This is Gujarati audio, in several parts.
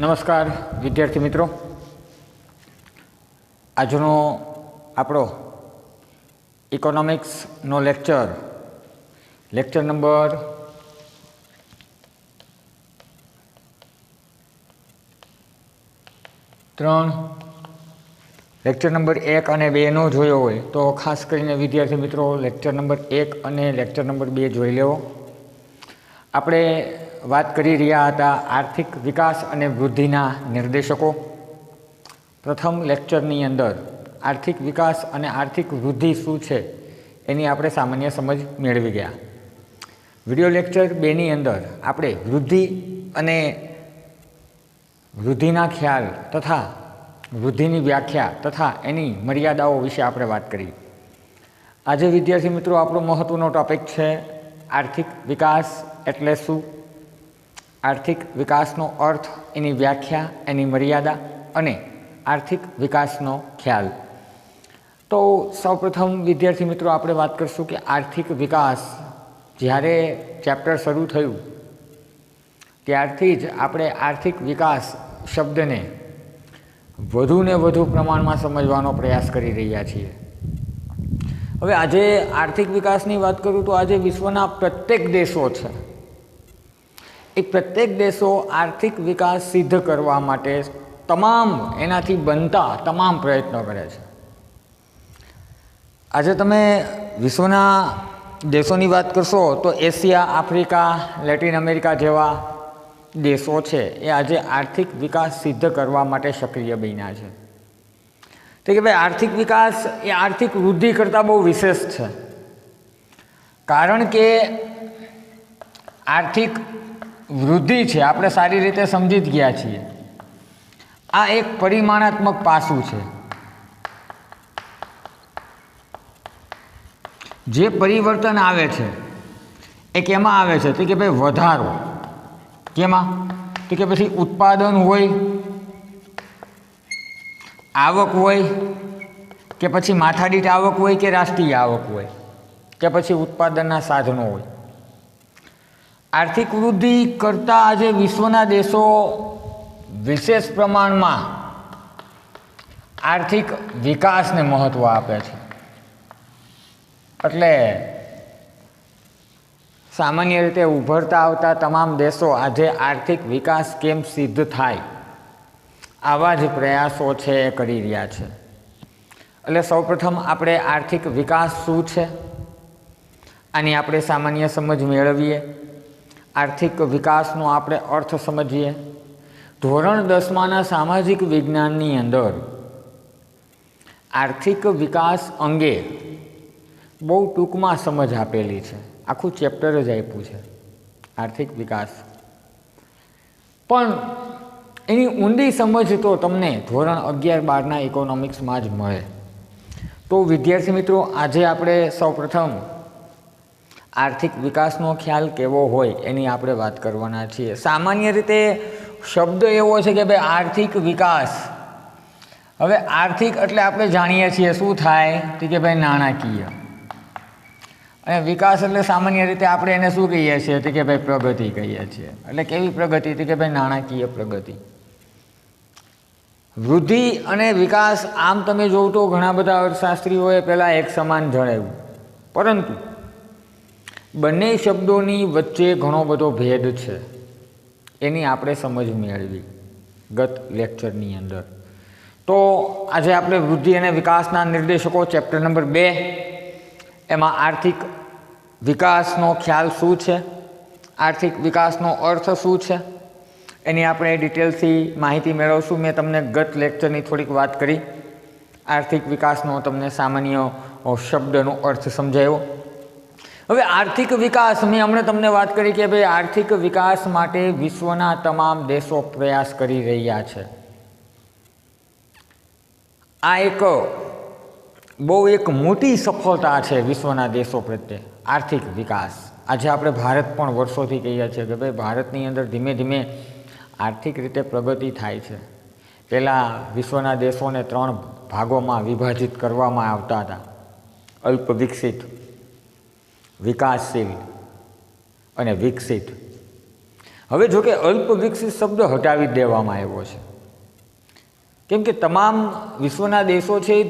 નમસ્કાર વિદ્યાર્થી મિત્રો, આજનો આપણો ઇકોનોમિક્સનો લેક્ચર નંબર 3, લેક્ચર નંબર 1 અને 2 નો જોયો હોય તો ખાસ કરીને વિદ્યાર્થી મિત્રો લેક્ચર નંબર 1 અને લેક્ચર નંબર 2 જોઈ લેવો. આપણે વાત કરી રહ્યા હતા આર્થિક વિકાસ અને વૃદ્ધિના નિર્દેશકો. પ્રથમ લેક્ચરની અંદર આર્થિક વિકાસ અને આર્થિક વૃદ્ધિ શું છે એની આપણે સામાન્ય સમજ મેળવી ગયા. વિડિયો લેક્ચર 2ની અંદર આપણે વૃદ્ધિ અને વૃદ્ધિના ખ્યાલ તથા વૃદ્ધિની વ્યાખ્યા તથા એની મર્યાદાઓ વિશે આપણે વાત કરી. આજે વિદ્યાર્થી મિત્રો આપણો મહત્ત્વનો ટૉપિક છે આર્થિક વિકાસ એટલે શું, આર્થિક વિકાસનો અર્થ, એની વ્યાખ્યા, એની મર્યાદા અને આર્થિક વિકાસનો ખ્યાલ. તો સૌપ્રથમ વિદ્યાર્થી મિત્રો આપણે વાત કરીશું કે આર્થિક વિકાસ જ્યારે ચેપ્ટર શરૂ થયું ત્યારથી જ આપણે આર્થિક વિકાસ શબ્દને વધુ ને વધુ પ્રમાણમાં સમજવાનો પ્રયાસ કરી રહ્યા છીએ. હવે આજે આર્થિક વિકાસની વાત કરું તો આજે વિશ્વના પ્રત્યેક દેશો છે એ પ્રત્યેક દેશો આર્થિક વિકાસ સિદ્ધ કરવા માટે તમામ એનાથી બનતા તમામ પ્રયત્નો કરે છે. આજે તમે વિશ્વના દેશોની વાત કરશો તો એશિયા, આફ્રિકા, લેટિન અમેરિકા જેવા દેશો છે એ આજે આર્થિક વિકાસ સિદ્ધ કરવા માટે સક્રિય બન્યા છે. તો કે ભાઈ આર્થિક વિકાસ એ આર્થિક વૃદ્ધિ કરતાં બહુ વિશેષ છે, કારણ કે આર્થિક વૃદ્ધિ છે આપણે સારી રીતે સમજી જ ગયા છીએ. આ એક પરિમાણાત્મક પાસું છે. જે પરિવર્તન આવે છે એ કેમાં આવે છે તો કે ભાઈ વધારો કેમાં, તો કે પછી ઉત્પાદન હોય, આવક હોય, કે પછી માથાદીઠ આવક હોય, કે રાષ્ટ્રીય આવક હોય, કે પછી ઉત્પાદનના સાધનો હોય. આર્થિક વૃદ્ધિ કરતાં આજે વિશ્વના દેશો વિશેષ પ્રમાણમાં આર્થિક વિકાસને મહત્ત્વ આપે છે. એટલે સામાન્ય રીતે ઉભરતા આવતા તમામ દેશો આજે આર્થિક વિકાસ કેમ સિદ્ધ થાય આવા જ પ્રયાસો છે એ કરી રહ્યા છે. એટલે સૌપ્રથમ આપણે આર્થિક વિકાસ શું છે આની આપણે સામાન્ય સમજ મેળવીએ. આર્થિક વિકાસનો આપણે અર્થ સમજીએ. ધોરણ 10માના સામાજિક વિજ્ઞાનની અંદર આર્થિક વિકાસ અંગે બહુ ટૂંકમાં સમજ આપેલી છે. આખું ચેપ્ટર જ આપ્યું છે આર્થિક વિકાસ, પણ એની ઊંડી સમજ તો તમને ધોરણ 11-12ના ઇકોનોમિક્સમાં જ મળે. તો વિદ્યાર્થી મિત્રો આજે આપણે સૌપ્રથમ આર્થિક વિકાસનો ખ્યાલ કેવો હોય એની આપણે વાત કરવાના છીએ. સામાન્ય રીતે શબ્દ એવો છે કે ભાઈ આર્થિક વિકાસ. હવે આર્થિક એટલે આપણે જાણીએ છીએ શું થાય તો કે ભાઈ નાણાકીય, અને વિકાસ એટલે સામાન્ય રીતે આપણે એને શું કહીએ છીએ તો કે ભાઈ પ્રગતિ કહીએ છીએ. એટલે કેવી પ્રગતિ તો કે ભાઈ નાણાકીય પ્રગતિ. વૃદ્ધિ અને વિકાસ આમ તમે જોવો તો ઘણા બધા અર્થશાસ્ત્રીઓએ પહેલાં એક સમાન જણાવ્યું, પરંતુ બંને શબ્દોની વચ્ચે ઘણો બધો ભેદ છે. એની આપણે સમજ મેળવી ગત લેક્ચરની અંદર. તો આજે આપણે વૃદ્ધિ અને વિકાસના નિર્દેશકો ચેપ્ટર નંબર 2 એમાં આર્થિક વિકાસનો ખ્યાલ શું છે, આર્થિક વિકાસનો અર્થ શું છે એની આપણે ડિટેલથી માહિતી મેળવશું. મેં તમને ગત લેક્ચરની થોડીક વાત કરી, આર્થિક વિકાસનો તમને સામાન્ય શબ્દનો અર્થ સમજાયો. હવે આર્થિક વિકાસ મેં હમણાં તમને વાત કરી કે ભાઈ આર્થિક વિકાસ માટે વિશ્વના તમામ દેશો પ્રયાસ કરી રહ્યા છે. આ બહુ એક મોટી સફળતા છે વિશ્વના દેશો પ્રત્યે આર્થિક વિકાસ. આજે આપણે ભારત પણ વર્ષોથી કહીએ છીએ કે ભાઈ ભારતની અંદર ધીમે ધીમે આર્થિક રીતે પ્રગતિ થાય છે. પહેલાં વિશ્વના દેશોને 3 ભાગોમાં વિભાજિત કરવામાં આવતા હતા: અલ્પ વિકસિત, વિકાસશીલ અને વિકસિત. હવે જો કે અલ્પ વિકસિત શબ્દ હટાવી દેવામાં આવ્યો છે, કેમ કે તમામ વિશ્વના દેશો છે એ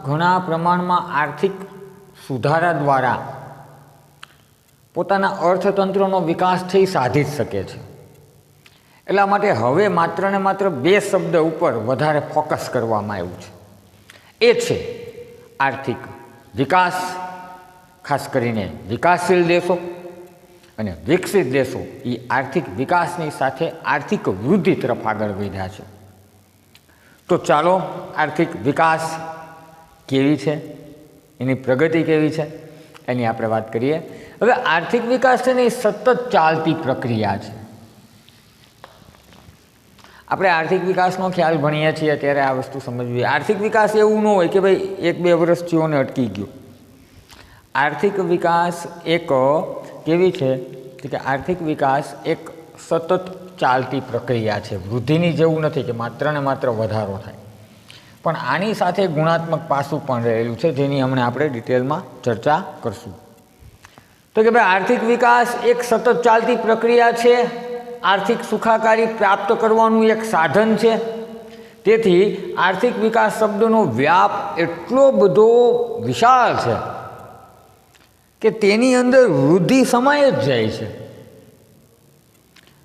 ઘણા પ્રમાણમાં આર્થિક સુધારા દ્વારા પોતાના અર્થતંત્રનો વિકાસ છે એ સાધી જ શકે છે. એટલા માટે હવે માત્ર ને માત્ર 2 શબ્દ ઉપર વધારે ફોકસ કરવામાં આવ્યું છે. એ છે આર્થિક વિકાસ, ખાસ કરીને વિકાસશીલ દેશો અને વિકસિત દેશો એ આર્થિક વિકાસની સાથે આર્થિક વૃદ્ધિ તરફ આગળ વધ્યા છે. તો ચાલો આર્થિક વિકાસ કેવી છે, એની પ્રગતિ કેવી છે, એની આપણે વાત કરીએ. હવે આર્થિક વિકાસ છે ને એ સતત ચાલતી પ્રક્રિયા છે. આપણે આર્થિક વિકાસનો ખ્યાલ ભણીએ છીએ ત્યારે આ વસ્તુ સમજવી. આર્થિક વિકાસ એવું ન હોય કે ભાઈ 1-2 વર્ષ થયો ને અટકી ગયો. આર્થિક વિકાસ એક કેવી છે કે આર્થિક વિકાસ એક સતત ચાલતી પ્રક્રિયા છે. વૃદ્ધિની જેવું નથી કે માત્ર ને માત્ર વધારો થાય, પણ આની સાથે ગુણાત્મક પાસું પણ રહેલું છે, જેની હમણાં આપણે ડિટેલમાં ચર્ચા કરશું. તો કે ભાઈ આર્થિક વિકાસ એક સતત ચાલતી પ્રક્રિયા છે, આર્થિક સુખાકારી પ્રાપ્ત કરવાનું એક સાધન છે. તેથી આર્થિક વિકાસ શબ્દનો વ્યાપ એટલો બધો વિશાળ છે કે તેની અંદર વૃદ્ધિ સમાય જ જાય છે.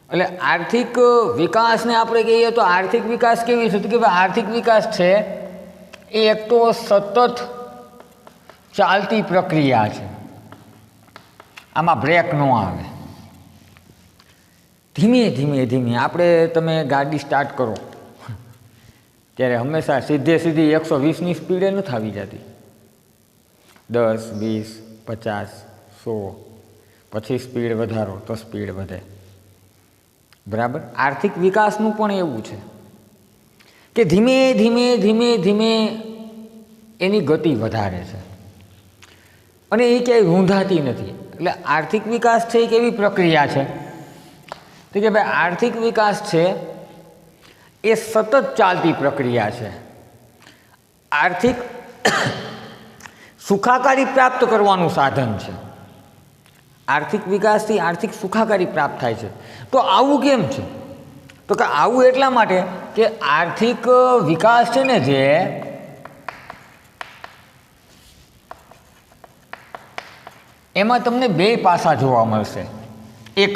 એટલે આર્થિક વિકાસને આપણે કહીએ તો આર્થિક વિકાસ કેવી છે કે ભાઈ આર્થિક વિકાસ છે એ એક તો સતત ચાલતી પ્રક્રિયા છે, આમાં બ્રેક ન આવે. ધીમે ધીમે આપણે તમે ગાડી સ્ટાર્ટ કરો ત્યારે હંમેશા સીધી 120ની સ્પીડે નથી આવી જતી. 10, 20, 50, 100 પછી સ્પીડ વધારો તો સ્પીડ વધે. બરાબર. આર્થિક વિકાસનું પણ એવું છે કે ધીમે ધીમે એની ગતિ વધારે છે અને એ ક્યાંય રૂંધાતી નથી. એટલે આર્થિક વિકાસ છે એ કેવી પ્રક્રિયા છે તો કે ભાઈ આર્થિક વિકાસ છે એ સતત ચાલતી પ્રક્રિયા છે. આર્થિક સુખાકારી પ્રાપ્ત કરવાનું સાધન છે. આર્થિક વિકાસથી આર્થિક સુખાકારી પ્રાપ્ત થાય છે. તો આવું કેમ છે તો કે આવું એટલા માટે કે આર્થિક વિકાસ છે ને જે એમાં તમને 2 પાસા જોવા મળશે. એક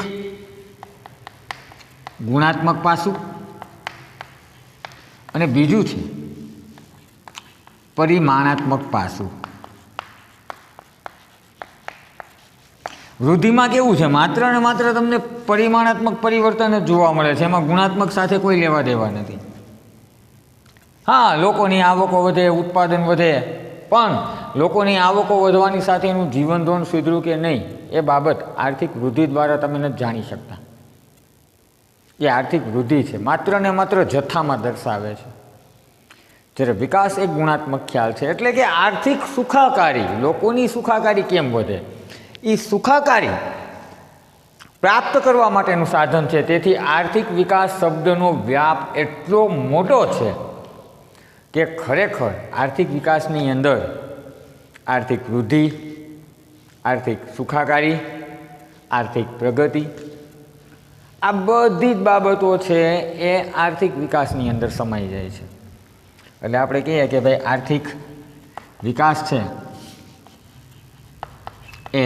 ગુણાત્મક પાસું અને બીજું છે પરિમાણાત્મક પાસું. વૃદ્ધિમાં કેવું છે માત્ર ને માત્ર તમને પરિમાણાત્મક પરિવર્તન જ જોવા મળે છે, એમાં ગુણાત્મક સાથે કોઈ લેવા દેવા નથી. હા, લોકોની આવકો વધે, ઉત્પાદન વધે, પણ લોકોની આવકો વધવાની સાથે એનું જીવન ધોરણ સુધર્યું કે નહીં એ બાબત આર્થિક વૃદ્ધિ દ્વારા તમે નથી જાણી શકતા. એ આર્થિક વૃદ્ધિ છે, માત્ર ને માત્ર જથ્થામાં દર્શાવે છે. જ્યારે વિકાસ એક ગુણાત્મક ખ્યાલ છે. એટલે કે આર્થિક સુખાકારી, લોકોની સુખાકારી કેમ વધે, એ સુખાકારી પ્રાપ્ત કરવા માટેનું સાધન છે. તેથી આર્થિક વિકાસ શબ્દનો વ્યાપ એટલો મોટો છે કે ખરેખર આર્થિક વિકાસની અંદર આર્થિક વૃદ્ધિ, આર્થિક સુખાકારી, આર્થિક પ્રગતિ, આ બધી જ બાબતો છે એ આર્થિક વિકાસની અંદર સમાઈ જાય છે. એટલે આપણે કહીએ કે ભાઈ આર્થિક વિકાસ છે એ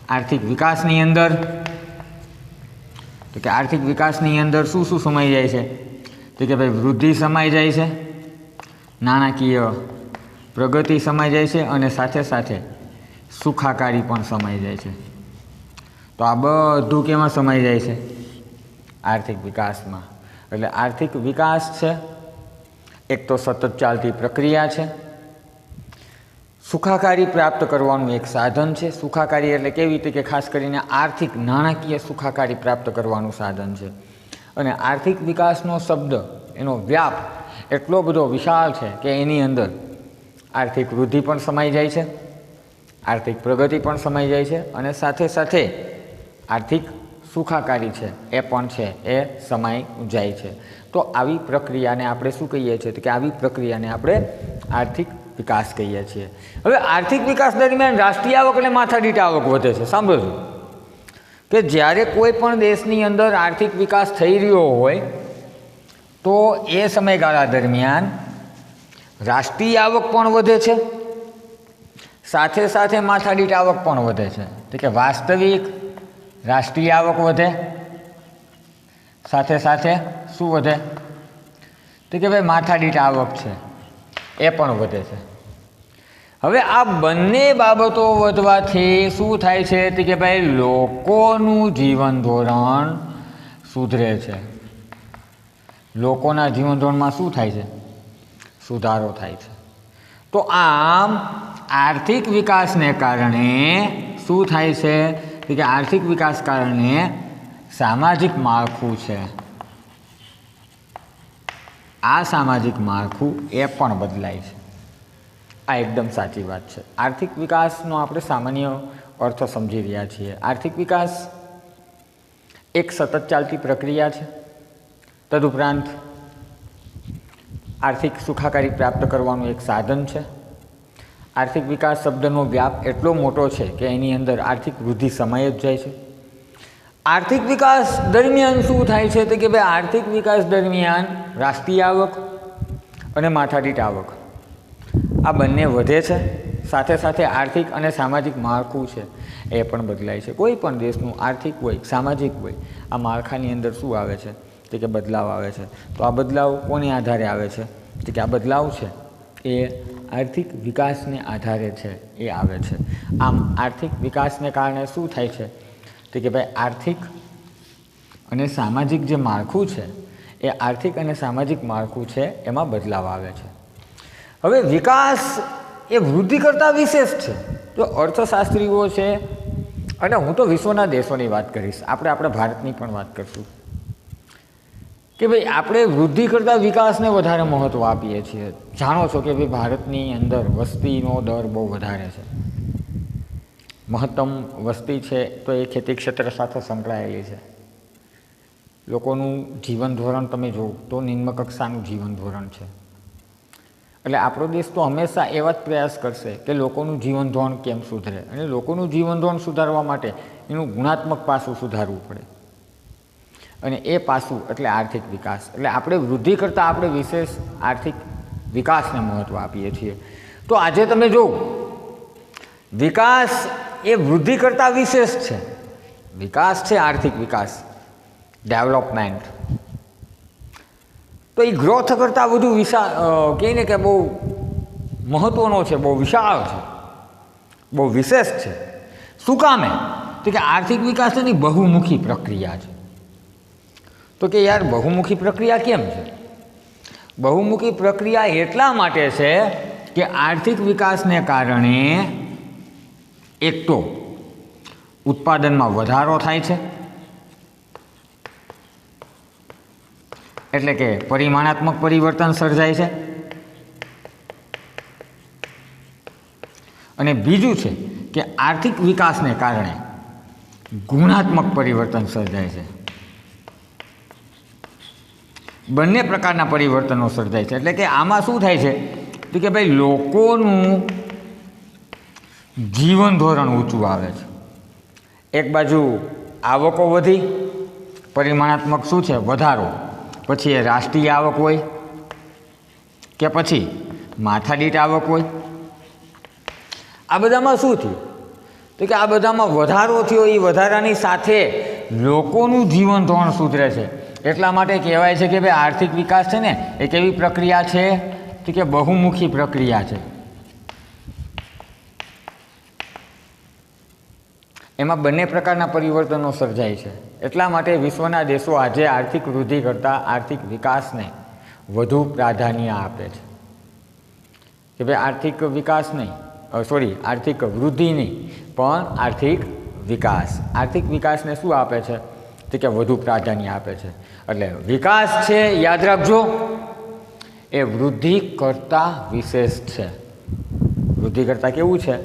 આર્થિક વિકાસની અંદર તો કે આર્થિક વિકાસની અંદર શું સમાઈ જાય છે તો કે ભાઈ વૃદ્ધિ સમાઈ જાય છે, નાણાકીય પ્રગતિ સમાઈ જાય છે અને સાથે સાથે સુખાકારી પણ સમાઈ જાય છે. તો આ બધું કેમાં સમાઈ જાય છે? આર્થિક વિકાસમાં. એટલે આર્થિક વિકાસ છે એક તો સતત ચાલતી પ્રક્રિયા છે, સુખાકારી પ્રાપ્ત કરવાનું એક સાધન છે. સુખાકારી એટલે કેવી રીતે કે ખાસ કરીને આર્થિક નાણાકીય સુખાકારી પ્રાપ્ત કરવાનું સાધન છે. અને આર્થિક વિકાસનો શબ્દ એનો વ્યાપ એટલો બધો વિશાળ છે કે એની અંદર આર્થિક વૃદ્ધિ પણ સમાઈ જાય છે, આર્થિક પ્રગતિ પણ સમાઈ જાય છે અને સાથે સાથે આર્થિક સુખાકારી છે એ પણ છે એ સમાઈ જાય છે. તો આવી પ્રક્રિયાને આપણે શું કહીએ છીએ કે આવી પ્રક્રિયાને આપણે આર્થિક વિકાસ કહીએ છીએ. હવે આર્થિક વિકાસ દરમિયાન રાષ્ટ્રીય આવક અને માથાદીઠ આવક વધે છે. સાંભળજો, કે જ્યારે કોઈ પણ દેશની અંદર આર્થિક વિકાસ થઈ રહ્યો હોય તો એ સમયગાળા દરમિયાન રાષ્ટ્રીય આવક પણ વધે છે, સાથે સાથે માથાદીઠ આવક પણ વધે છે. તો કે વાસ્તવિક રાષ્ટ્રીય આવક વધે, સાથે સાથે શું વધે? તો કે ભાઈ માથાદીઠ આવક છે એ પણ વધે છે. હવે આ બંને બાબતો વધવાથી શું થાય છે? તો કે ભાઈ લોકોનું જીવન ધોરણ સુધરે છે. લોકોના જીવન ધોરણમાં શું થાય છે? સુધારો થાય છે. તો આમ આર્થિક વિકાસને કારણે શું થાય છે? કે આર્થિક વિકાસ કારણે સામાજિક માળખું છે, આ સામાજિક માળખું એ પણ બદલાય છે. આ એકદમ સાચી વાત છે. આર્થિક વિકાસનો આપણે સામાન્ય અર્થ સમજી રહ્યા છીએ. આર્થિક વિકાસ એક સતત ચાલતી પ્રક્રિયા છે. તદુપરાંત આર્થિક સુખાકારી પ્રાપ્ત કરવાનું એક સાધન છે. આર્થિક વિકાસ શબ્દનો વ્યાપ એટલો મોટો છે કે એની અંદર આર્થિક વૃદ્ધિ સમાઈ જ જાય છે. આર્થિક વિકાસ દરમિયાન શું થાય છે? તો કે ભાઈ આર્થિક વિકાસ દરમિયાન રાષ્ટ્રીય આવક અને માથાદીઠ આવક આ બંને વધે છે, સાથે સાથે આર્થિક અને સામાજિક માળખું છે એ પણ બદલાય છે. કોઈ પણ દેશનું આર્થિક હોય, સામાજિક હોય, આ માળખાની અંદર શું આવે છે? તો કે બદલાવ આવે છે. તો આ બદલાવ કોને આધારે આવે છે? તો કે આ બદલાવ છે એ આર્થિક વિકાસને આધારે છે, એ આવે છે. આમ આર્થિક વિકાસને કારણે શું થાય છે? તો કે ભાઈ આર્થિક અને સામાજિક જે માળખું છે એ આર્થિક અને સામાજિક માળખું છે એમાં બદલાવ આવે છે. હવે વિકાસ એ વૃદ્ધિ કરતાં વિશેષ છે. તો અર્થશાસ્ત્રીઓ છે, અને હું તો વિશ્વના દેશોની વાત કરીશ, આપણે આપણા ભારતની પણ વાત કરીશું કે ભાઈ આપણે વૃદ્ધિ કરતાં વિકાસને વધારે મહત્ત્વ આપીએ છીએ. જાણો છો કે ભાઈ ભારતની અંદર વસ્તીનો દર બહુ વધારે છે. મહત્તમ વસ્તી છે તો એ ખેતી ક્ષેત્ર સાથે સંકળાયેલી છે. લોકોનું જીવન ધોરણ તમે જુઓ તો નિમ્ન કક્ષાનું જીવન ધોરણ છે. એટલે આપણો દેશ તો હંમેશા એવા જ પ્રયાસ કરશે કે લોકોનું જીવન ધોરણ કેમ સુધરે, અને લોકોનું જીવન ધોરણ સુધારવા માટે એનું ગુણાત્મક પાસું સુધારવું પડે, અને એ પાસું એટલે આર્થિક વિકાસ. એટલે આપણે વૃદ્ધિ કરતાં આપણે વિશેષ આર્થિક વિકાસને મહત્ત્વ આપીએ છીએ. તો આજે તમે જુઓ વિકાસ એ વૃદ્ધિ કરતાં વિશેષ છે. વિકાસ છે આર્થિક વિકાસ, ડેવલપમેન્ટ, તો એ ગ્રોથ કરતાં વધુ કહે ને કે બહુ મહત્ત્વનો છે, બહુ વિશાળ છે, બહુ વિશેષ છે. શું કામે? તો કે આર્થિક વિકાસ એની બહુમુખી પ્રક્રિયા છે. તો કે યાર બહુમુખી પ્રક્રિયા કેમ છે? બહુમુખી પ્રક્રિયા એટલા માટે છે કે આર્થિક વિકાસને કારણે એક તો ઉત્પાદનમાં વધારો થાય છે, એટલે કે પરિમાણાત્મક પરિવર્તન સર્જાય છે, અને બીજું છે કે આર્થિક વિકાસને કારણે ગુણાત્મક પરિવર્તન સર્જાય છે. બંને પ્રકારના પરિવર્તનો સર્જાય છે. એટલે કે આમાં શું થાય છે તો કે ભાઈ લોકોનું જીવન ધોરણ ઊંચું આવે છે. એક બાજુ આવકો વધી, પરિમાણાત્મક શું છે? વધારો. પછી એ રાષ્ટ્રીય આવક હોય કે પછી માથાદીઠ આવક હોય, આ બધામાં શું થયું તો કે આ બધામાં વધારો થયો. એ વધારાની સાથે લોકોનું જીવન ધોરણ સુધરે છે. એટલા માટે કહેવાય છે કે ભાઈ આર્થિક વિકાસ છે ને એ કેવી પ્રક્રિયા છે તો કે બહુમુખી પ્રક્રિયા છે. એમાં બંને પ્રકારના પરિવર્તનો સર્જાય છે. એટલા માટે વિશ્વના દેશો આજે આર્થિક વૃદ્ધિ કરતાં આર્થિક વિકાસને વધુ પ્રાધાન્ય આપે છે કે ભાઈ આર્થિક વિકાસ નહીં, આર્થિક વૃદ્ધિ નહીં, પણ આર્થિક વિકાસ. આર્થિક વિકાસને શું આપે છે તો કે વધુ પ્રાધાન્ય આપે છે. એટલે વિકાસ છે, યાદ રાખજો, એ વૃદ્ધિ કરતાં વિશેષ છે. વૃદ્ધિ કરતાં કેવું છે?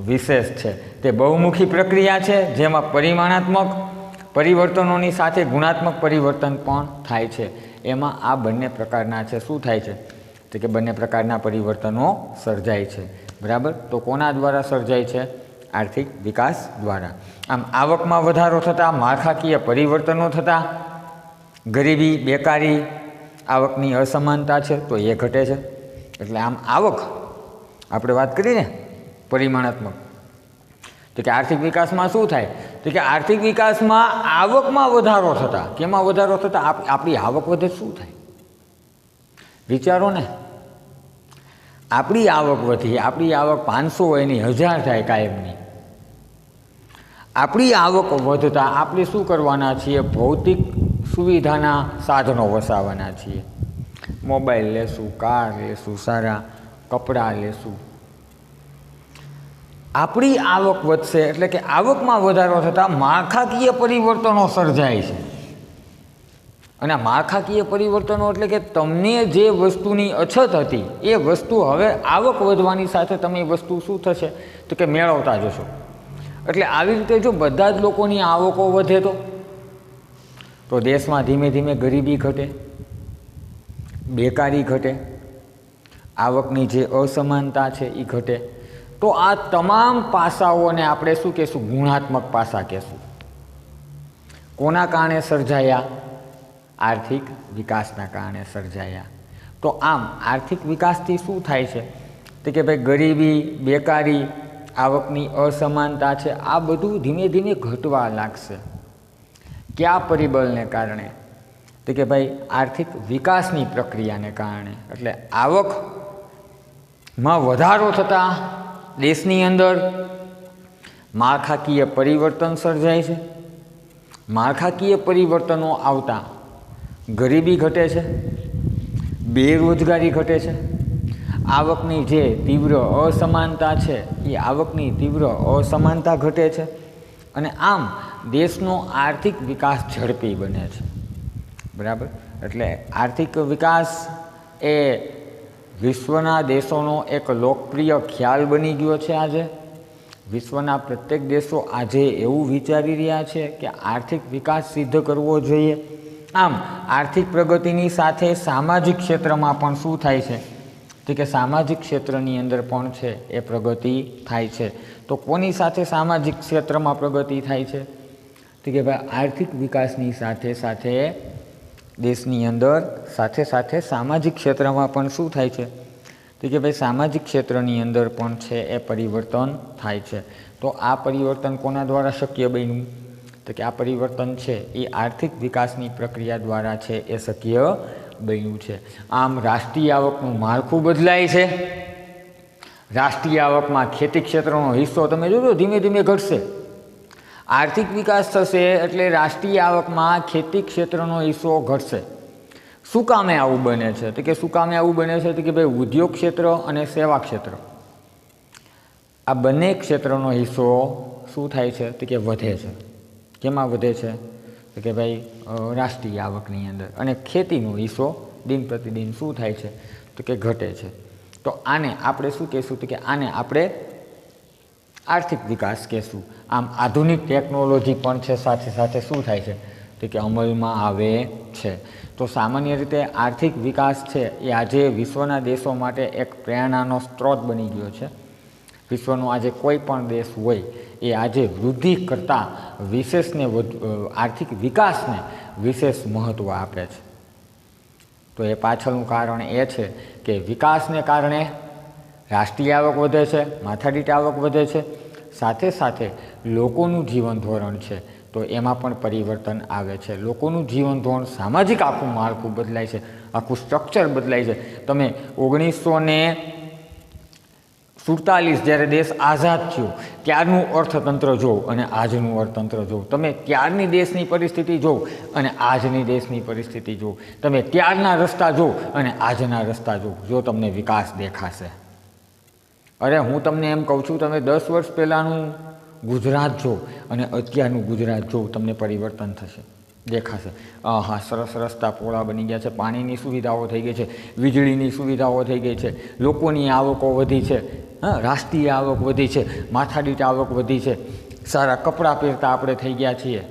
વિશેષ છે. તે બહુમુખી પ્રક્રિયા છે જેમાં પરિમાણાત્મક પરિવર્તનોની સાથે ગુણાત્મક પરિવર્તન પણ થાય છે. એમાં આ બંને પ્રકારના છે. શું થાય છે તો કે બંને પ્રકારના પરિવર્તનો સર્જાય છે. બરાબર? તો કોના દ્વારા સર્જાય છે? આર્થિક વિકાસ દ્વારા. આમ આવકમાં વધારો થતાં માળખાકીય પરિવર્તનો થતાં ગરીબી, બેકારી, આવકની અસમાનતા છે તો એ ઘટે છે. એટલે આમ આવક આપણે વાત કરીએ ને પરિમાણાત્મક, તો કે આર્થિક વિકાસમાં શું થાય? તો કે આર્થિક વિકાસમાં આવકમાં વધારો થતાં, કેમાં વધારો થતાં? આપણી આવક વધે શું થાય? વિચારો ને. આપણી આવક વધી, આપણી આવક 500 હોય એની 1000 થાય કાયમની. આપણી આવક વધતા આપણે શું કરવાના છીએ? ભૌતિક સુવિધાના સાધનો વસાવવાના છીએ. મોબાઈલ લેશું, કાર લેશું, સારા કપડાં લેશું. આપણી આવક વધશે એટલે કે આવકમાં વધારો થતાં માળખાકીય પરિવર્તનો સર્જાય છે. અને માળખાકીય પરિવર્તનો એટલે કે તમને જે વસ્તુની અછત હતી એ વસ્તુ હવે આવક વધવાની સાથે તમે એ વસ્તુ શું થશે? તો કે મેળવતા જશો. એટલે આવી રીતે જો બધા જ લોકોની આવકો વધે તો દેશમાં ધીમે ધીમે ગરીબી ઘટે, બેકારી ઘટે, આવકની જે અસમાનતા છે એ ઘટે. તો આ તમામ પાસાઓને આપણે શું કહેશું? ગુણાત્મક પાસા કહેશું. કોના કારણે સર્જાયા? આર્થિક વિકાસના કારણે સર્જાયા. તો આમ આર્થિક વિકાસથી શું થાય છે? તો કે ભાઈ ગરીબી, બેકારી, આવકની અસમાનતા છે આ બધું ધીમે ધીમે ઘટવા લાગશે. કયા પરિબળને કારણે? તો કે ભાઈ આર્થિક વિકાસની પ્રક્રિયાને કારણે. એટલે આવકમાં વધારો થતાં દેશની અંદર માળખાકીય પરિવર્તન સર્જાય છે. માળખાકીય પરિવર્તનો આવતા ગરીબી ઘટે છે, બેરોજગારી ઘટે છે, આવકની જે તીવ્ર અસમાનતા છે એ આવકની તીવ્ર અસમાનતા ઘટે છે. અને આમ દેશનો આર્થિક વિકાસ ઝડપી બને છે. બરાબર. એટલે આર્થિક વિકાસ એ વિશ્વના દેશોનો એક લોકપ્રિય ખ્યાલ બની ગયો છે. આજે વિશ્વના પ્રત્યેક દેશો આજે એવું વિચારી રહ્યા છે કે આર્થિક વિકાસ સિદ્ધ કરવો જોઈએ. આમ આર્થિક પ્રગતિની સાથે સામાજિક ક્ષેત્રમાં પણ શું થાય છે? તો કે સામાજિક ક્ષેત્રની અંદર પણ છે એ પ્રગતિ થાય છે. તો કોની સાથે સામાજિક ક્ષેત્રમાં પ્રગતિ થાય છે? તો કે ભાઈ આર્થિક વિકાસની સાથે સાથે દેશની અંદર સાથે સાથે સામાજિક ક્ષેત્રમાં પણ શું થાય છે? તો કે ભાઈ સામાજિક ક્ષેત્રની અંદર પણ છે એ પરિવર્તન થાય છે. તો આ પરિવર્તન કોના દ્વારા શક્ય બન્યું? તો કે આ પરિવર્તન છે એ આર્થિક વિકાસની પ્રક્રિયા દ્વારા છે એ શક્ય બન્યું છે. આમ રાષ્ટ્રીય આવકનું માળખું બદલાય છે. રાષ્ટ્રીય આવકમાં ખેતી ક્ષેત્રનો હિસ્સો તમે જોજો ધીમે ધીમે ઘટશે. આર્થિક વિકાસ થશે એટલે રાષ્ટ્રીય આવકમાં ખેતી ક્ષેત્રનો હિસ્સો ઘટશે. શું કામે આવું બને છે? તો કે શું કામે આવું બને છે? તો કે ભાઈ ઉદ્યોગ ક્ષેત્ર અને સેવા ક્ષેત્ર આ બંને ક્ષેત્રનો હિસ્સો શું થાય છે? તો કે વધે છે. કેમાં વધે છે? તો કે ભાઈ રાષ્ટ્રીય આવકની અંદર. અને ખેતીનો હિસ્સો દિન પ્રતિદિન શું થાય છે? તો કે ઘટે છે. તો આને આપણે શું કહેશું? તો કે આને આપણે આર્થિક વિકાસ કહેશું. આમ આધુનિક ટેકનોલોજી પણ છે સાથે સાથે શું થાય છે? તો કે અમલમાં આવે છે. તો સામાન્ય રીતે આર્થિક વિકાસ છે એ આજે વિશ્વના દેશો માટે એક પ્રેરણાનો સ્ત્રોત બની ગયો છે. વિશ્વનો આજે કોઈ પણ દેશ હોય એ આજે વૃદ્ધિ કરતાં વિશેષને આર્થિક વિકાસને વિશેષ મહત્ત્વ આપે છે. તો એ પાછળનું કારણ એ છે કે વિકાસને કારણે રાષ્ટ્રીય આવક વધે છે, માથાદીઠ આવક વધે છે, સાથે સાથે લોકોનું જીવન ધોરણ છે તો એમાં પણ પરિવર્તન આવે છે. લોકોનું જીવન ધોરણ, સામાજિક આખું માળખું બદલાય છે, આખું સ્ટ્રક્ચર બદલાય છે. તમે 1947 જ્યારે દેશ આઝાદ થયો ત્યારનું અર્થતંત્ર જોવો અને આજનું અર્થતંત્ર જોવો. તમે ત્યારની દેશની પરિસ્થિતિ જોવો અને આજની દેશની પરિસ્થિતિ જોવો. તમે ત્યારના રસ્તા જોવો અને આજના રસ્તા જોવો, જો તમને વિકાસ દેખાશે. અરે હું તમને એમ કહું છું, તમે 10 વર્ષ પહેલાંનું ગુજરાત જો અને અત્યારનું ગુજરાત જો, તમને પરિવર્તન થશે, દેખાશે. હા, સરસ રસ્તા પહોળા બની ગયા છે, પાણીની સુવિધાઓ થઈ ગઈ છે, વીજળીની સુવિધાઓ થઈ ગઈ છે, લોકોની આવકો વધી છે, રાષ્ટ્રીય આવક વધી છે, માથાદીઠ આવક વધી છે, સારા કપડાં પહેરતા આપણે થઈ ગયા છીએ,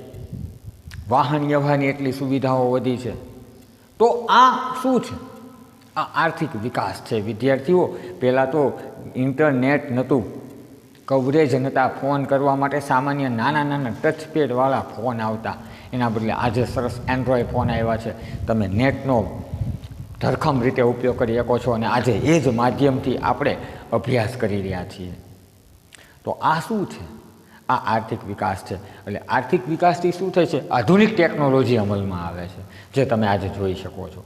વાહન વ્યવહારની એટલી સુવિધાઓ વધી છે. તો આ શું છે? આ આર્થિક વિકાસ છે. વિદ્યાર્થીઓ, પહેલાં તો ઇન્ટરનેટ નહોતું, કવરેજ નહોતા, ફોન કરવા માટે સામાન્ય નાના નાના ટચપેડવાળા ફોન આવતા, એના બદલે આજે સરસ એન્ડ્રોઈડ ફોન આવ્યા છે, તમે નેટનો ધરખમ રીતે ઉપયોગ કરી શકો છો અને આજે એ જ માધ્યમથી આપણે અભ્યાસ કરી રહ્યા છીએ. તો આ શું છે? આ આર્થિક વિકાસ છે. એટલે આર્થિક વિકાસથી શું થાય છે? આધુનિક ટેકનોલોજી અમલમાં આવે છે, જે તમે આજે જોઈ શકો છો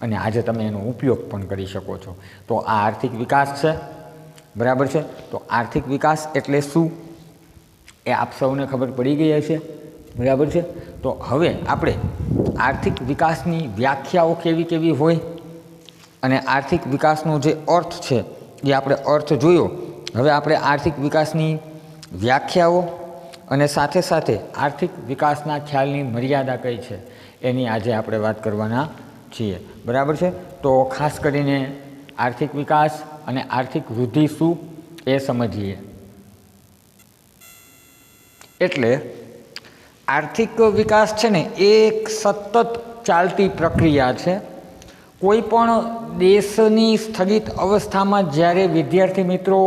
અને આજે તમે એનો ઉપયોગ પણ કરી શકો છો. તો આ આર્થિક વિકાસ છે, બરાબર છે. તો આર્થિક વિકાસ એટલે શું એ આપ સૌને ખબર પડી ગઈ હશે, બરાબર છે. તો હવે આપણે આર્થિક વિકાસની વ્યાખ્યાઓ કેવી કેવી હોય અને આર્થિક વિકાસનો જે અર્થ છે એ આપણે અર્થ જોયો. હવે આપણે આર્થિક વિકાસની વ્યાખ્યાઓ અને સાથે સાથે આર્થિક વિકાસના ખ્યાલની મર્યાદા કઈ છે એની આજે આપણે વાત કરવાના છીએ, બરાબર છે. તો ખાસ કરીને આર્થિક વિકાસ અને આર્થિક વૃદ્ધિ શું એ સમજીએ. એટલે આર્થિક વિકાસ છે ને એ એક સતત ચાલતી પ્રક્રિયા છે. કોઈ પણ દેશની સ્થગિત અવસ્થામાં જ્યારે વિદ્યાર્થી મિત્રો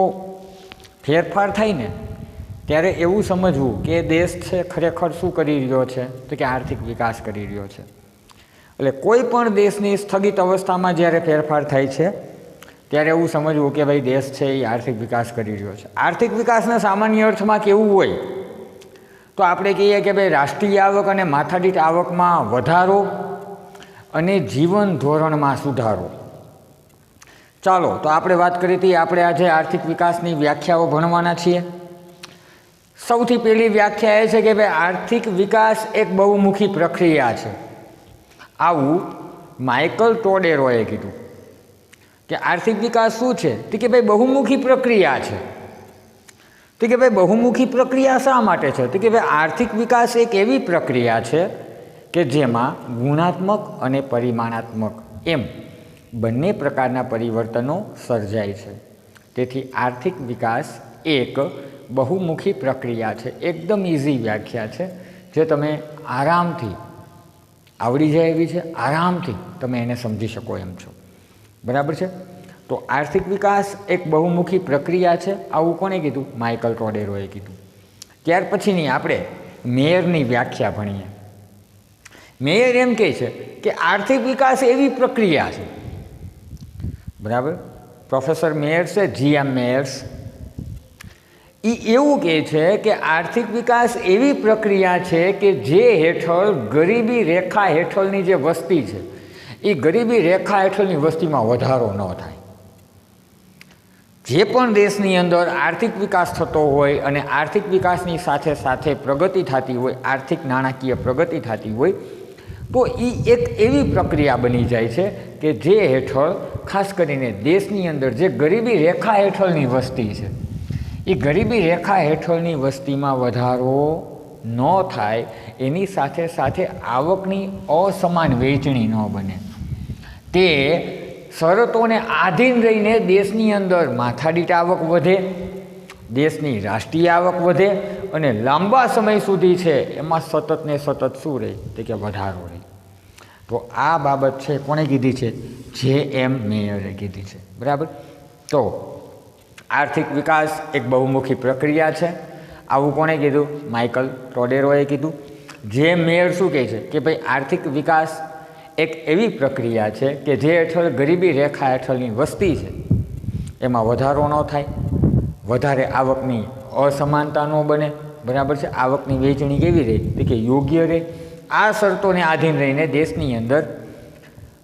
ફેરફાર થાય ને ત્યારે એવું સમજવું કે દેશ છે ખરેખર શું કરી રહ્યો છે, તો કે આર્થિક વિકાસ કરી રહ્યો છે. એટલે કોઈ પણ દેશની સ્થગિત અવસ્થામાં જ્યારે ફેરફાર થાય છે ત્યારે એવું સમજવું કે ભાઈ દેશ છે એ આર્થિક વિકાસ કરી રહ્યો છે. આર્થિક વિકાસના સામાન્ય અર્થમાં કેવું હોય તો આપણે કહીએ કે ભાઈ રાષ્ટ્રીય આવક અને માથાદીઠ આવકમાં વધારો અને જીવન ધોરણમાં સુધારો. ચાલો તો આપણે વાત કરી હતી, આપણે આજે આર્થિક વિકાસની વ્યાખ્યાઓ ભણવાના છીએ. સૌથી પહેલી વ્યાખ્યા એ છે કે ભાઈ આર્થિક વિકાસ એક બહુમુખી પ્રક્રિયા છે. આવું માઇકલ ટોડેરોએ કીધું કે આર્થિક વિકાસ શું છે, તો કે ભાઈ બહુમુખી પ્રક્રિયા છે. તો કે ભાઈ બહુમુખી પ્રક્રિયા શા માટે છે, તો કે ભાઈ આર્થિક વિકાસ એક એવી પ્રક્રિયા છે કે જેમાં ગુણાત્મક અને પરિમાણાત્મક એમ બંને પ્રકારના પરિવર્તનો સર્જાય છે. તેથી આર્થિક વિકાસ એક બહુમુખી પ્રક્રિયા છે. એકદમ ઇઝી વ્યાખ્યા છે જે તમે આરામથી આવડી જાય એવી છે, આરામથી તમે એને સમજી શકો એમ છો, બરાબર છે. તો આર્થિક વિકાસ એક બહુમુખી પ્રક્રિયા છે. આવું કોણે કીધું? માઇકલ ટોડેરોએ કીધું. ત્યાર પછીની આપણે મેયરની વ્યાખ્યા ભણીએ. મેયર એમ કહે છે કે આર્થિક વિકાસ એવી પ્રક્રિયા છે, બરાબર. પ્રોફેસર મેયર છે, G.M. મેયર્સ, એ એવું કહે છે કે આર્થિક વિકાસ એવી પ્રક્રિયા છે કે જે હેઠળ ગરીબી રેખા હેઠળની જે વસ્તી છે એ ગરીબી રેખા હેઠળની વસ્તીમાં વધારો ન થાય. જે પણ દેશની અંદર આર્થિક વિકાસ થતો હોય અને આર્થિક વિકાસની સાથે સાથે પ્રગતિ થતી હોય, આર્થિક નાણાકીય પ્રગતિ થતી હોય, તો એ એક એવી પ્રક્રિયા બની જાય છે કે જે હેઠળ ખાસ કરીને દેશની અંદર જે ગરીબી રેખા હેઠળની વસ્તી છે એ ગરીબી રેખા હેઠળની વસ્તીમાં વધારો ન થાય, એની સાથે સાથે આવકની અસમાન વહેંચણી ન બને, તે શરતોને આધીન રહીને દેશની અંદર માથાદીઠ આવક વધે, દેશની રાષ્ટ્રીય આવક વધે અને લાંબા સમય સુધી છે એમાં સતત ને સતત શું રહે, તો કે વધારો રહે. તો આ બાબત છે કોણે કીધી છે? J.M. મેયરે કીધી છે, બરાબર. તો આર્થિક વિકાસ એક બહુમુખી પ્રક્રિયા છે. આવું કોણે કીધું? માઇકલ ટોડેરોએ કીધું. J.M. મેયર શું કહે છે કે ભાઈ આર્થિક વિકાસ એક એવી પ્રક્રિયા છે કે જે હેઠળ ગરીબી રેખા હેઠળની વસ્તી છે એમાં વધારો ન થાય, વધારે આવકની અસમાનતા ન બને, બરાબર છે. આવકની વહેંચણી કેવી રહે, તો કે યોગ્ય રહે. આ શરતોને આધીન રહીને દેશની અંદર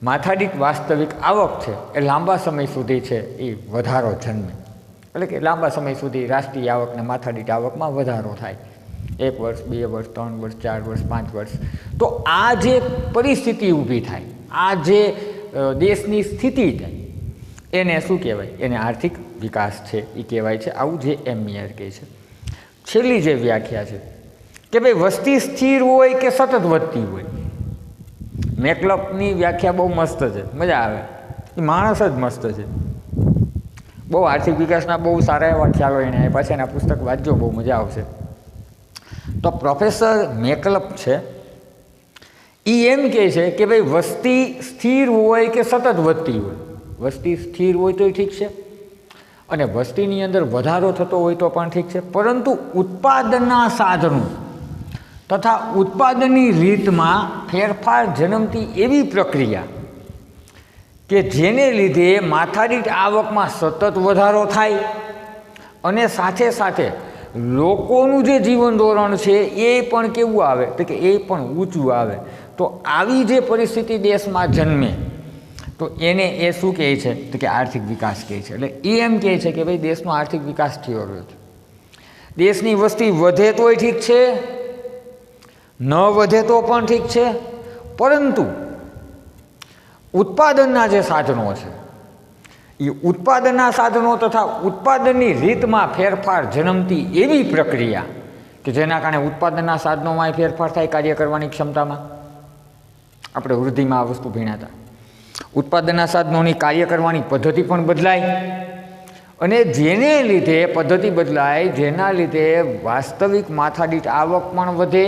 માથાદીઠ વાસ્તવિક આવક છે એ લાંબા સમય સુધી છે એ વધારો જન્મે, એટલે કે લાંબા સમય સુધી રાષ્ટ્રીય આવક અને માથાદીઠ આવકમાં વધારો થાય. 1 વર્ષ, 2 વર્ષ, 3 વર્ષ, 4 વર્ષ, 5 વર્ષ. તો આ જે પરિસ્થિતિ ઊભી થાય, આ જે દેશની સ્થિતિ થાય, એને શું કહેવાય? એને આર્થિક વિકાસ છે એ કહેવાય છે. આવું J.M. મેયર કહે છે. છેલ્લી જે વ્યાખ્યા છે કે ભાઈ વસ્તી સ્થિર હોય કે સતત વધતી હોય. મેકલપની વ્યાખ્યા બહુ મસ્ત છે, મજા આવે. એ માણસ જ મસ્ત છે. બહુ આર્થિક વિકાસના બહુ સારા એવા ખ્યાલો એને આપ્યા છે. એના પુસ્તક વાંચજો, બહુ મજા આવશે. તો પ્રોફેસર મેકલપ છે એ એમ કહે છે કે ભાઈ વસ્તી સ્થિર હોય કે સતત વધતી હોય. વસ્તી સ્થિર હોય તોય ઠીક છે અને વસ્તીની અંદર વધારો થતો હોય તો પણ ઠીક છે, પરંતુ ઉત્પાદનના સાધનો તથા ઉત્પાદનની રીતમાં ફેરફાર જન્મતી એવી પ્રક્રિયા કે જેને લીધે માથાદીઠ આવકમાં સતત વધારો થાય અને સાથે સાથે લોકોનું જે જીવન ધોરણ છે એ પણ કેવું આવે તો કે એ પણ ઊંચું આવે. તો આવી જે પરિસ્થિતિ દેશમાં જન્મે તો એને એ શું કહે છે તો કે આર્થિક વિકાસ કહે છે. એટલે એ એમ કહે છે કે ભાઈ દેશનો આર્થિક વિકાસ થયો રહ્યો છે. દેશની વસ્તી વધે તોય ઠીક છે, ન વધે તો પણ ઠીક છે, પરંતુ ઉત્પાદનના જે સાધનો છે એ ઉત્પાદનના સાધનો તથા ઉત્પાદનની રીતમાં ફેરફાર જન્મતી એવી પ્રક્રિયા કે જેના કારણે ઉત્પાદનના સાધનોમાં ફેરફાર થાય, કાર્ય કરવાની ક્ષમતામાં. આપણે વૃદ્ધિમાં આ વસ્તુ ભણ્યા હતા. ઉત્પાદનના સાધનોની કાર્ય કરવાની પદ્ધતિ પણ બદલાય અને જેને લીધે પદ્ધતિ બદલાય, જેના લીધે વાસ્તવિક માથાદીઠ આવક પણ વધે,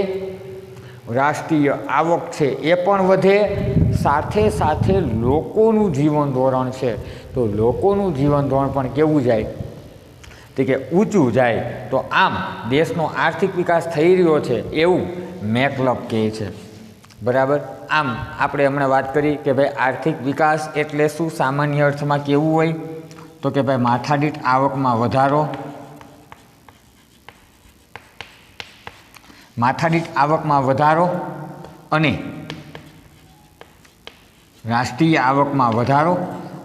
રાષ્ટ્રીય આવક છે એ પણ વધે, સાથે સાથે લોકોનું જીવન ધોરણ છે તો લોકોનું જીવન ધોરણ પણ કેવું જાય તો કે ઊંચું જાય. તો આમ દેશનો આર્થિક વિકાસ થઈ રહ્યો છે એવું મેકલબ કહે છે. બરાબર. આમ આપણે હમણાં વાત કરી કે ભાઈ આર્થિક વિકાસ એટલે શું, સામાન્ય અર્થમાં કેવું હોય તો કે ભાઈ માથાદીઠ આવકમાં વધારો, માથાદીઠ આવકમાં વધારો અને રાષ્ટ્રીય આવકમાં વધારો,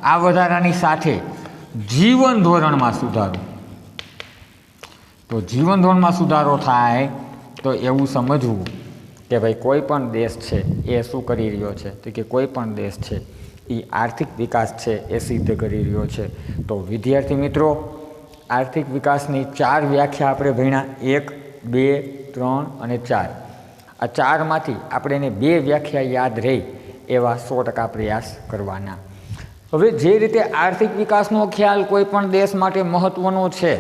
આ વધારાની સાથે જીવન ધોરણમાં સુધારો. તો જીવન ધોરણમાં સુધારો થાય તો એવું સમજવું કે ભાઈ કોઈ પણ દેશ છે એ શું કરી રહ્યો છે તો કે કોઈ પણ દેશ છે એ આર્થિક વિકાસ છે એ સિદ્ધ કરી રહ્યો છે. તો વિદ્યાર્થી મિત્રો, આર્થિક વિકાસની 4 વ્યાખ્યા આપણે ભણ્યા, 1, 2, 3 અને 4. આ 4માંથી આપણે એને 2 વ્યાખ્યા યાદ રહી એવા 100% પ્રયાસ કરવાના. હવે જે રીતે આર્થિક વિકાસનો ખ્યાલ કોઈ પણ દેશ માટે મહત્ત્વનો છે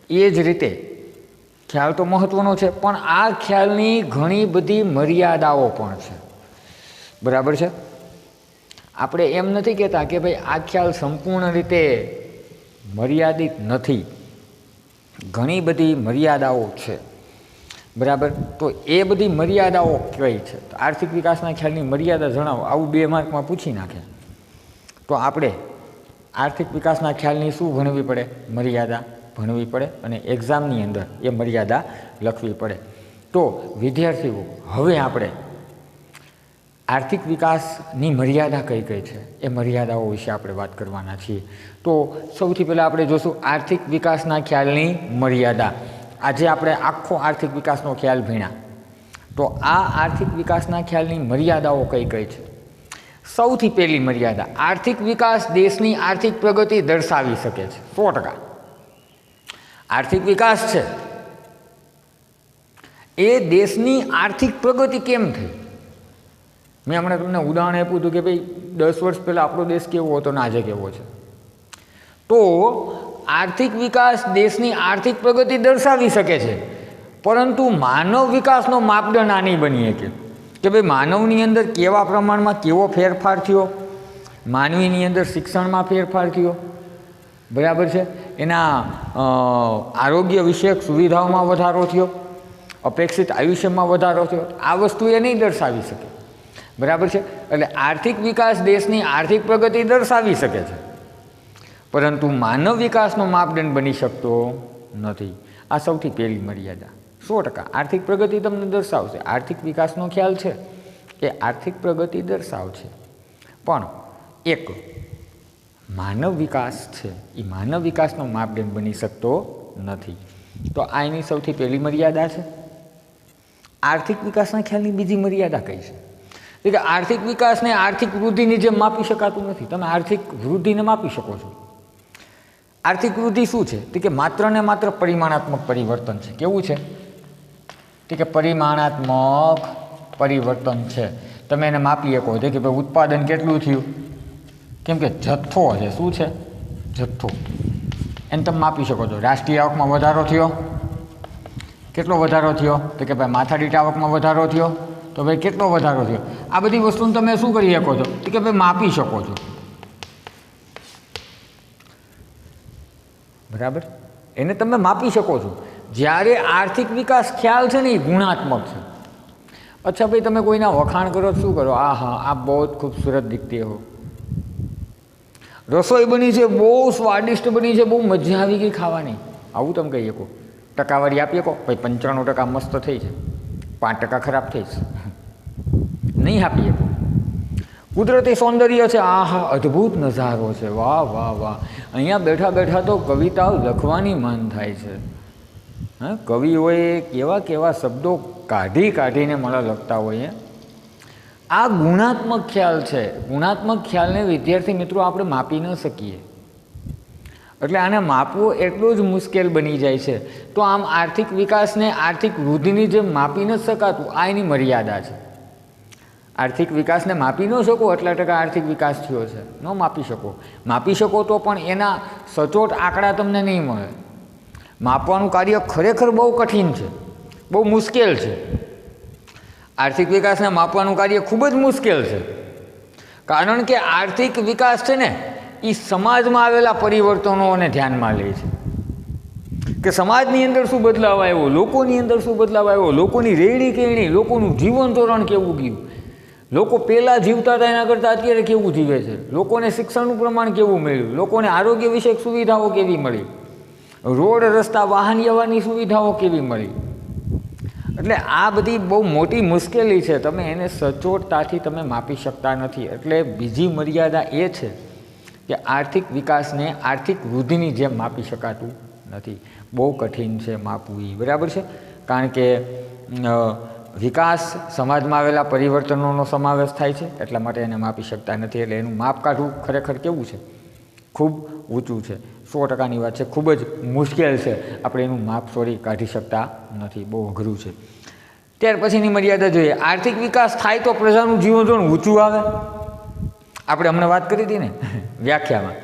એ જ રીતે ખ્યાલ તો મહત્ત્વનો છે, પણ આ ખ્યાલની ઘણી બધી મર્યાદાઓ પણ છે. બરાબર છે. આપણે એમ નથી કહેતા કે ભાઈ આ ખ્યાલ સંપૂર્ણ રીતે મર્યાદિત નથી, ઘણી બધી મર્યાદાઓ છે. બરાબર. તો એ બધી મર્યાદાઓ કઈ છે? તો આર્થિક વિકાસના ખ્યાલની મર્યાદા જણાવો, આવું 2 માર્કમાં પૂછી નાખે તો આપણે આર્થિક વિકાસના ખ્યાલની શું ભણવી પડે? મર્યાદા ભણવી પડે અને એક્ઝામની અંદર એ મર્યાદા લખવી પડે. તો વિદ્યાર્થીઓ, હવે આપણે આર્થિક વિકાસની મર્યાદા કઈ કઈ છે એ મર્યાદાઓ વિશે આપણે વાત કરવાના છીએ. તો સૌથી પહેલાં આપણે જોશું આર્થિક વિકાસના ખ્યાલની મર્યાદા. આજે આપણે આખો આર્થિક વિકાસનો ખ્યાલ ભણ્યા, તો આ આર્થિક વિકાસના ખ્યાલની મર્યાદાઓ કઈ કઈ છે? સૌથી પહેલી મર્યાદા, આર્થિક વિકાસ દેશની આર્થિક પ્રગતિ દર્શાવી શકે છે. 100%. આર્થિક વિકાસ છે એ દેશની આર્થિક પ્રગતિ કેમ થઈ? મેં હમણાં તમને ઉદાહરણ આપ્યું હતું કે ભાઈ 10 વર્ષ પહેલાં આપણો દેશ કેવો હતો ને આજે કેવો છે. તો આર્થિક વિકાસ દેશની આર્થિક પ્રગતિ દર્શાવી શકે છે, પરંતુ માનવ વિકાસનો માપદંડ આ નહીં બની શકે કે ભાઈ માનવની અંદર કેવા પ્રમાણમાં કેવો ફેરફાર થયો, માનવીની અંદર શિક્ષણમાં ફેરફાર થયો, બરાબર છે, એના આરોગ્ય વિષયક સુવિધાઓમાં વધારો થયો, અપેક્ષિત આયુષ્યમાં વધારો થયો. આ વસ્તુ એ નહીં દર્શાવી શકે. બરાબર છે. એટલે આર્થિક વિકાસ દેશની આર્થિક પ્રગતિ દર્શાવી શકે છે, પરંતુ માનવ વિકાસનો માપદંડ બની શકતો નથી. આ સૌથી પહેલી મર્યાદા. 100% આર્થિક પ્રગતિ તમને દર્શાવશે. આર્થિક વિકાસનો ખ્યાલ છે એ આર્થિક પ્રગતિ દર્શાવશે, પણ એક માનવ વિકાસ છે એ માનવ વિકાસનો માપદંડ બની શકતો નથી. તો આ એની સૌથી પહેલી મર્યાદા છે. આર્થિક વિકાસના ખ્યાલની બીજી મર્યાદા કઈ છે? એટલે આર્થિક વિકાસને આર્થિક વૃદ્ધિની જેમ માપી શકાતું નથી. તમે આર્થિક વૃદ્ધિને માપી શકો છો. આર્થિક વૃદ્ધિ શું છે? તો કે માત્ર ને માત્ર પરિમાણાત્મક પરિવર્તન છે. કેવું છે? તો કે પરિમાણાત્મક પરિવર્તન છે. તમે એને માપી શકો છો કે ભાઈ ઉત્પાદન કેટલું થયું, કેમ કે જથ્થો છે. શું છે? જથ્થો. એને તમે માપી શકો છો. રાષ્ટ્રીય આવકમાં વધારો થયો, કેટલો વધારો થયો? તો કે ભાઈ માથાદીઠ આવકમાં વધારો થયો, તો ભાઈ કેટલો વધારો થયો? આ બધી વસ્તુને તમે શું કરી શકો છો? તો કે ભાઈ માપી શકો છો. બરાબર, એને તમે માપી શકો છો. જ્યારે આર્થિક વિકાસ ખ્યાલ છે ને એ ગુણાત્મક છે. અચ્છા ભાઈ, તમે કોઈના વખાણ કરો શું કરો? આ હા, આ બહુ જ ખૂબસૂરત દીખતી હો, રસોઈ બની છે, બહુ સ્વાદિષ્ટ બની છે, બહુ મજા આવી ગઈ ખાવાની, આવું તમે કહી શકો. ટકાવારી આપી શકો, ભાઈ 95% મસ્ત થઈ છે, 5% ખરાબ થઈ છે, નહીં આપી શકો. કુદરતી સૌંદર્ય છે, આ હા અદ્ભુત નજારો છે, વાહ વાહ વાહ, અહીંયા બેઠા બેઠા તો કવિતાઓ લખવાની મન થાય છે. હા, કવિઓએ કેવા કેવા શબ્દો કાઢી કાઢીને મને લખતા હોઈએ. આ ગુણાત્મક ખ્યાલ છે. ગુણાત્મક ખ્યાલને વિદ્યાર્થી મિત્રો આપણે માપી ન શકીએ, એટલે આને માપવું એટલું જ મુશ્કેલ બની જાય છે. તો આમ આર્થિક વિકાસને આર્થિક વૃદ્ધિની જેમ માપી ન શકાતું, આ એની મર્યાદા છે. આર્થિક વિકાસને માપી ન શકો, એટલા ટકા આર્થિક વિકાસ થયો છે, ન માપી શકો. માપી શકો તો પણ એના સચોટ આંકડા તમને નહીં મળે. માપવાનું કાર્ય ખરેખર બહુ કઠિન છે, બહુ મુશ્કેલ છે. આર્થિક વિકાસને માપવાનું કાર્ય ખૂબ જ મુશ્કેલ છે, કારણ કે આર્થિક વિકાસ છે ને એ સમાજમાં આવેલા પરિવર્તનોને ધ્યાનમાં લે છે, કે સમાજની અંદર શું બદલાવ આવ્યો, લોકોની અંદર શું બદલાવ આવ્યો, લોકોની રહેણી કહેણી, લોકોનું જીવન ધોરણ કેવું ગયું, લોકો પહેલાં જીવતા હતા એના કરતાં અત્યારે કેવું જીવે છે, લોકોને શિક્ષણનું પ્રમાણ કેવું મળ્યું, લોકોને આરોગ્ય વિષયક સુવિધાઓ કેવી મળી, રોડ રસ્તા વાહન વ્યવહારની સુવિધાઓ કેવી મળી. એટલે આ બધી બહુ મોટી મુશ્કેલી છે, તમે એને સચોટતાથી તમે માપી શકતા નથી. એટલે બીજી મર્યાદા એ છે કે આર્થિક વિકાસને આર્થિક વૃદ્ધિની જેમ માપી શકાતું નથી, બહુ કઠિન છે માપવું. બરાબર છે, કારણ કે વિકાસ સમાજમાં આવેલા પરિવર્તનોનો સમાવેશ થાય છે, એટલા માટે એને માપી શકતા નથી. એટલે એનું માપ કાઢવું ખરેખર કેવું છે, ખૂબ ઊંચું છે, 100%ની વાત છે, ખૂબ જ મુશ્કેલ છે. આપણે એનું માપ કાઢી શકતા નથી, બહુ અઘરું છે. ત્યાર પછીની મર્યાદા જોઈએ. આર્થિક વિકાસ થાય તો પ્રજાનું જીવન ધોરણ ઊંચું આવે. આપણે હમણાં વાત કરી હતી ને વ્યાખ્યામાં,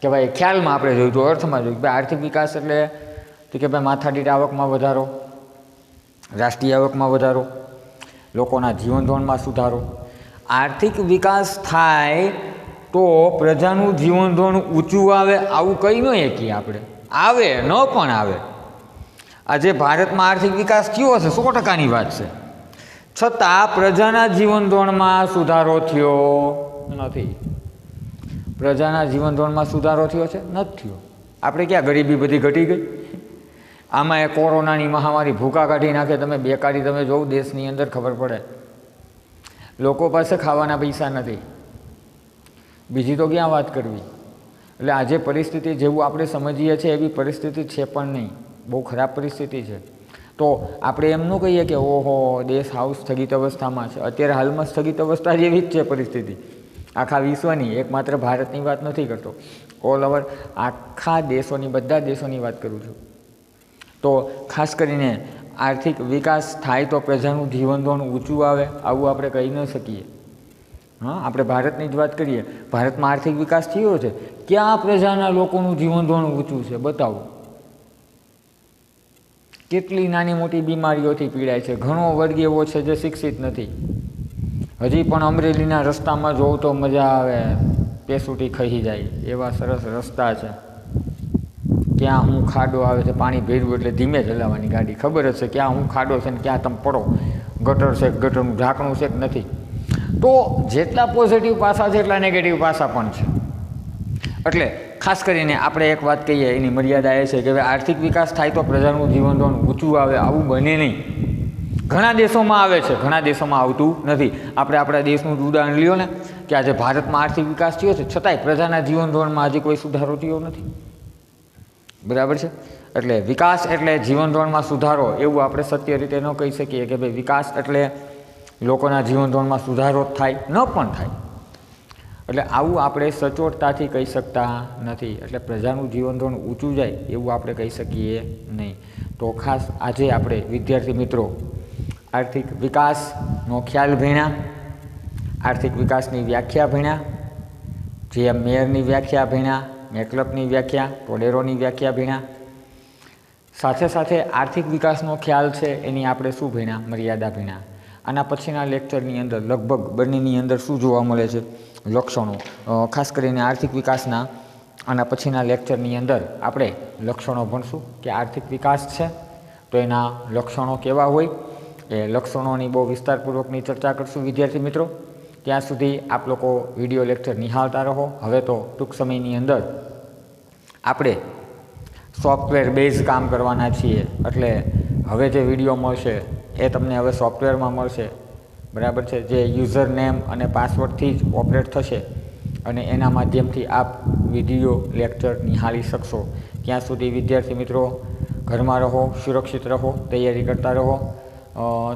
કે ભાઈ ખ્યાલમાં આપણે જોયું તો અર્થમાં જોયું કે ભાઈ આર્થિક વિકાસ એટલે કે ભાઈ માથાદીઠ આવકમાં વધારો, રાષ્ટ્રીય આવકમાં વધારો, લોકોના જીવન ધોરણમાં સુધારો. આર્થિક વિકાસ થાય તો પ્રજાનું જીવન ધોરણ ઊંચું આવે, આવું કહી ન શકીએ આપણે. આવે ન પણ આવે. આજે ભારતમાં આર્થિક વિકાસ થયો છે, 100%ની વાત છે, છતાં પ્રજાના જીવન ધોરણમાં સુધારો થયો નથી. પ્રજાના જીવન ધોરણમાં સુધારો થયો છે? નથી થયો. આપણે ક્યાં ગરીબી બધી ઘટી ગઈ? આમાં એ કોરોનાની મહામારી ભૂકા કાઢી નાખે. તમે બેકારી તમે જોવો દેશની અંદર, ખબર પડે લોકો પાસે ખાવાના પૈસા નથી, બીજી તો ક્યાં વાત કરવી. એટલે આજે પરિસ્થિતિ જેવું આપણે સમજીએ છીએ એવી પરિસ્થિતિ છે પણ નહીં, બહુ ખરાબ પરિસ્થિતિ છે. તો આપણે એમ ન કહીએ કે ઓહો દેશ હાવ સ્થગિત અવસ્થામાં છે. અત્યારે હાલમાં સ્થગિત અવસ્થા જેવી જ છે પરિસ્થિતિ, આખા વિશ્વની, એકમાત્ર ભારતની વાત નથી કરતો, ઓલ ઓવર આખા દેશોની, બધા દેશોની વાત કરું છું. તો ખાસ કરીને આર્થિક વિકાસ થાય તો પ્રજાનું જીવન ધોરણ ઊંચું આવે, આવું આપણે કહી ન શકીએ. હા, આપણે ભારતની જ વાત કરીએ. ભારતમાં આર્થિક વિકાસ થયો છે, ક્યાં પ્રજાના લોકોનું જીવન ધોરણ ઊંચું છે બતાવો. કેટલી નાની મોટી બીમારીઓથી પીડાય છે. ઘણો વર્ગ એવો છે જે શિક્ષિત નથી. હજી પણ અમરેલીના રસ્તામાં જોઉં તો મજા આવે, પેસુટી ખહી જાય એવા સરસ રસ્તા છે. ક્યાં હું ખાડો આવે છે, પાણી ભેરવું એટલે ધીમે ચલાવવાની ગાડી, ખબર જ છે ક્યાં હું ખાડો છે ને ક્યાં તમે પડો, ગટર છે, ગટરનું ઢાંકણું છે કે નથી. તો જેટલા પોઝિટિવ પાસા છે એટલા નેગેટિવ પાસા પણ છે. એટલે ખાસ કરીને આપણે એક વાત કહીએ, એની મર્યાદા એ છે કે આર્થિક વિકાસ થાય તો પ્રજાનું જીવન ધોરણ ઊંચું આવે, આવું બને નહીં. ઘણા દેશોમાં આવે છે, ઘણા દેશોમાં આવતું નથી. આપણે આપણા દેશનું ઉદાહરણ લ્યો ને, કે આજે ભારતમાં આર્થિક વિકાસ થયો છે, છતાંય પ્રજાના જીવન ધોરણમાં હજી કોઈ સુધારો થયો નથી. બરાબર છે. એટલે વિકાસ એટલે જીવન ધોરણમાં સુધારો, એવું આપણે સત્ય રીતે ન કહી શકીએ કે ભાઈ વિકાસ એટલે લોકોના જીવન ધોરણમાં સુધારો જ થાય, ન પણ થાય. એટલે આવું આપણે સચોટતાથી કહી શકતા નથી. એટલે પ્રજાનું જીવન ધોરણ ઊંચું જાય એવું આપણે કહી શકીએ નહીં. તો ખાસ આજે આપણે વિદ્યાર્થી મિત્રો આર્થિક વિકાસનો ખ્યાલ ભણ્યા, આર્થિક વિકાસની વ્યાખ્યા ભણ્યા, જે મેયરની વ્યાખ્યા ભણ્યા, મેકલપની વ્યાખ્યા, ટોલેરોની વ્યાખ્યા ભણ્યા. સાથે સાથે આર્થિક વિકાસનો ખ્યાલ છે એની આપણે શું ભણ્યા, મર્યાદા ભણ્યા. આના પછીના લેક્ચરની અંદર લગભગ બંનેની અંદર શું જોવા મળે છે, લક્ષણો. ખાસ કરીને આર્થિક વિકાસના આના પછીના લેક્ચરની અંદર આપણે લક્ષણો ભણશું કે આર્થિક વિકાસ છે તો એના લક્ષણો કેવા હોય, એ લક્ષણોની બહુ વિસ્તારપૂર્વકની ચર્ચા કરશું વિદ્યાર્થી મિત્રો. ત્યાં સુધી આપ લોકો વિડીયો લેક્ચર નિહાળતા રહો. હવે તો ટૂંક સમયની અંદર આપણે સોફ્ટવેર બેઝ કામ કરવાના છીએ, એટલે હવે જે વિડીયો મળશે એ તમને હવે સોફ્ટવેરમાં મળશે, બરાબર છે, જે યુઝર નેમ અને પાસવર્ડથી જ ઓપરેટ થશે અને એના માધ્યમથી આપ વિડીયો લેક્ચર નિહાળી શકશો. ત્યાં સુધી વિદ્યાર્થી મિત્રો ઘરમાં રહો, સુરક્ષિત રહો, તૈયારી કરતા રહો.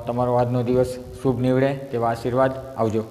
તમારો આજનો દિવસ શુભ નીવડે તેવા આશીર્વાદ. આવજો.